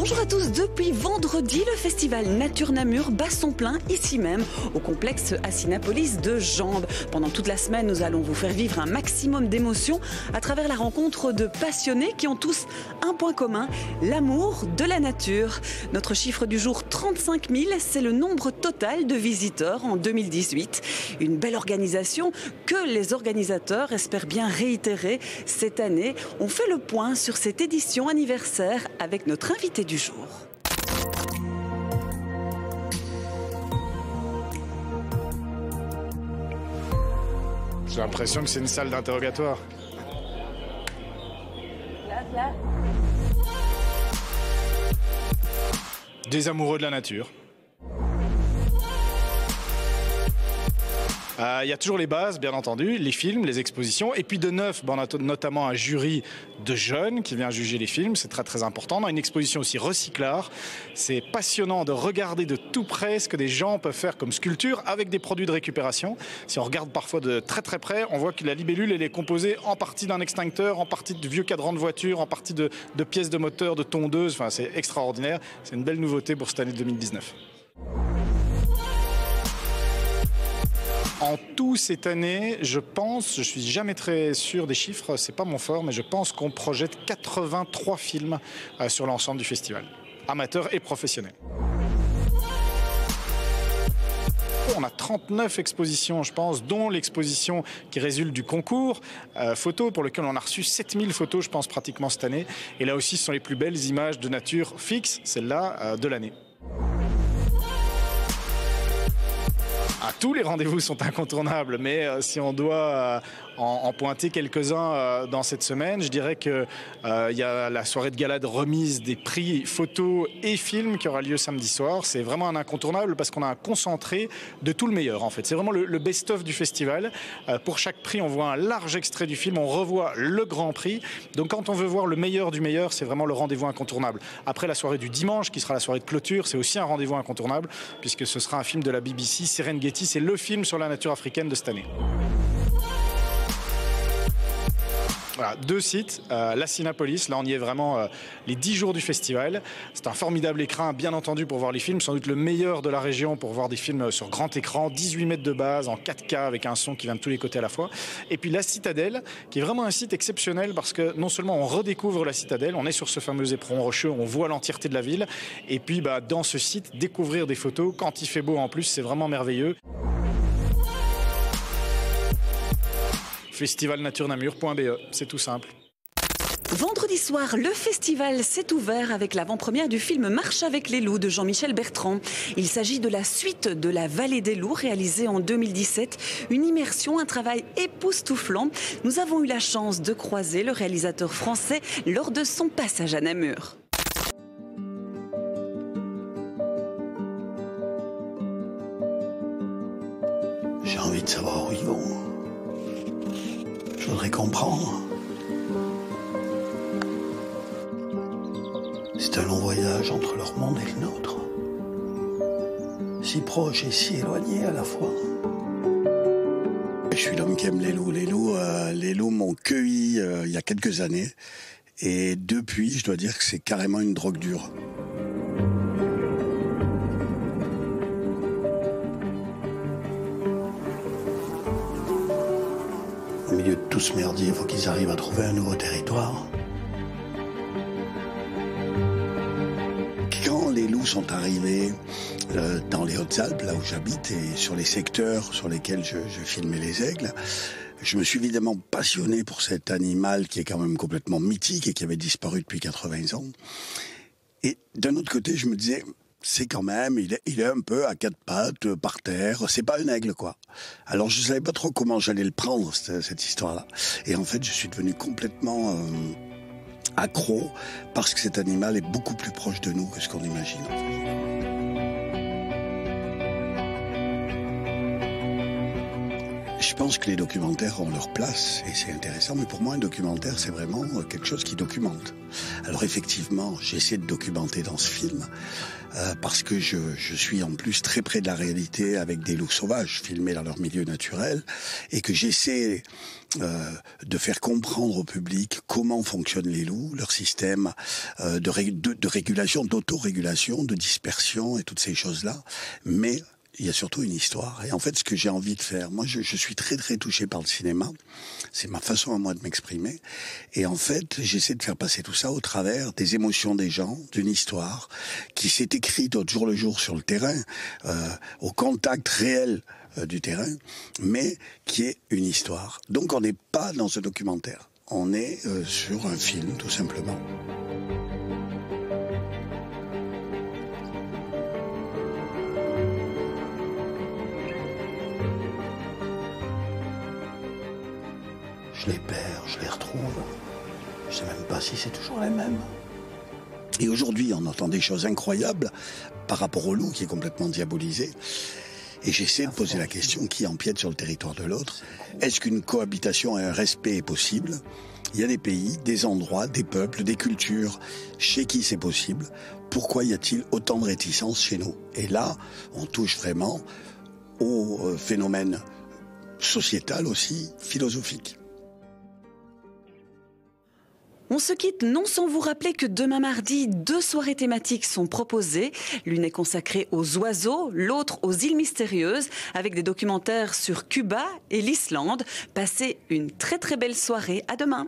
Bonjour à tous, depuis vendredi, le festival Nature Namur bat son plein ici même, au complexe Assinapolis de Jambes. Pendant toute la semaine, nous allons vous faire vivre un maximum d'émotions à travers la rencontre de passionnés qui ont tous un point commun, l'amour de la nature. Notre chiffre du jour, 35 000, c'est le nombre total de visiteurs en 2018. Une belle organisation que les organisateurs espèrent bien réitérer cette année. On fait le point sur cette édition anniversaire avec notre invité du jour. J'ai l'impression que c'est une salle d'interrogatoire. Des amoureux de la nature. Il y a toujours les bases, bien entendu, les films, les expositions. Et puis de neuf, on a notamment un jury de jeunes qui vient juger les films. C'est très très important. On a une exposition aussi recyclard. C'est passionnant de regarder de tout près ce que des gens peuvent faire comme sculpture avec des produits de récupération. Si on regarde parfois de très très près, on voit que la libellule elle est composée en partie d'un extincteur, en partie de vieux cadrans de voiture, en partie de pièces de moteur, de tondeuses. Enfin, c'est extraordinaire. C'est une belle nouveauté pour cette année 2019. En tout, cette année, je suis jamais très sûr des chiffres, c'est pas mon fort, mais je pense qu'on projette 83 films sur l'ensemble du festival, amateurs et professionnels. On a 39 expositions, je pense, dont l'exposition qui résulte du concours photo, pour lequel on a reçu 7000 photos, je pense, pratiquement cette année. Et là aussi, ce sont les plus belles images de nature fixes, celle-là, de l'année. Tous les rendez-vous sont incontournables, mais si on doit en pointer quelques-uns dans cette semaine, je dirais qu'il y a la soirée de gala de remise des prix photos et films qui aura lieu samedi soir. C'est vraiment un incontournable parce qu'on a un concentré de tout le meilleur en fait. C'est vraiment le best-of du festival. Pour chaque prix, on voit un large extrait du film, on revoit le grand prix. Donc quand on veut voir le meilleur du meilleur, c'est vraiment le rendez-vous incontournable. Après la soirée du dimanche, qui sera la soirée de clôture, c'est aussi un rendez-vous incontournable puisque ce sera un film de la BBC, Serengeti. C'est le film sur la nature africaine de cette année. Voilà, 2 sites, l'Assinapolis, là on y est vraiment les 10 jours du festival. C'est un formidable écran, bien entendu, pour voir les films, sans doute le meilleur de la région pour voir des films sur grand écran, 18 mètres de base, en 4K, avec un son qui vient de tous les côtés à la fois. Et puis la Citadelle, qui est vraiment un site exceptionnel parce que non seulement on redécouvre la Citadelle, on est sur ce fameux éperon rocheux, on voit l'entièreté de la ville, et puis dans ce site, découvrir des photos, quand il fait beau en plus, c'est vraiment merveilleux. festivalnaturenamur.be, c'est tout simple. Vendredi soir, le festival s'est ouvert avec l'avant-première du film Marche avec les loups de Jean-Michel Bertrand. Il s'agit de la suite de La Vallée des loups réalisée en 2017. Une immersion, un travail époustouflant. Nous avons eu la chance de croiser le réalisateur français lors de son passage à Namur. J'ai envie de savoir où ils vont. Je voudrais comprendre. C'est un long voyage entre leur monde et le nôtre. Si proche et si éloigné à la fois. Je suis l'homme qui aime les loups. Les loups m'ont cueilli il y a quelques années. Et depuis, je dois dire que c'est carrément une drogue dure. Au milieu de tout ce merdier, il faut qu'ils arrivent à trouver un nouveau territoire. Quand les loups sont arrivés dans les Hautes-Alpes, là où j'habite, et sur les secteurs sur lesquels je filmais les aigles, je me suis évidemment passionné pour cet animal qui est quand même complètement mythique et qui avait disparu depuis 80 ans. Et d'un autre côté, je me disais... c'est quand même, il est un peu à 4 pattes, par terre, c'est pas un aigle, quoi. Alors je savais pas trop comment j'allais le prendre, cette histoire-là. Et en fait, je suis devenu complètement accro, parce que cet animal est beaucoup plus proche de nous que ce qu'on imagine, en fait. Je Je pense que les documentaires ont leur place et c'est intéressant, mais pour moi un documentaire c'est vraiment quelque chose qui documente. Alors effectivement, j'essaie de documenter dans ce film parce que je suis en plus très près de la réalité avec des loups sauvages filmés dans leur milieu naturel et que j'essaie de faire comprendre au public comment fonctionnent les loups, leur système de régulation, d'autorégulation, de dispersion et toutes ces choses-là, mais il y a surtout une histoire. Et en fait, ce que j'ai envie de faire, moi, je suis très, très touché par le cinéma. C'est ma façon à moi de m'exprimer. Et en fait, j'essaie de faire passer tout ça au travers des émotions des gens, d'une histoire qui s'est écrite au jour le jour sur le terrain, au contact réel du terrain, mais qui est une histoire. Donc, on n'est pas dans un documentaire. On est sur un film, tout simplement. Je les perds, je les retrouve. Je sais même pas si c'est toujours les mêmes. Et aujourd'hui, on entend des choses incroyables par rapport au loup qui est complètement diabolisé. Et j'essaie de poser la question, qui empiète sur le territoire de l'autre? Est-ce qu'une cohabitation et un respect est possible? Il y a des pays, des endroits, des peuples, des cultures chez qui c'est possible. Pourquoi y a-t-il autant de réticence chez nous? Et là, on touche vraiment au phénomène sociétal aussi, philosophique. On se quitte non sans vous rappeler que demain mardi, 2 soirées thématiques sont proposées. L'une est consacrée aux oiseaux, l'autre aux îles mystérieuses, avec des documentaires sur Cuba et l'Islande. Passez une très très belle soirée. À demain.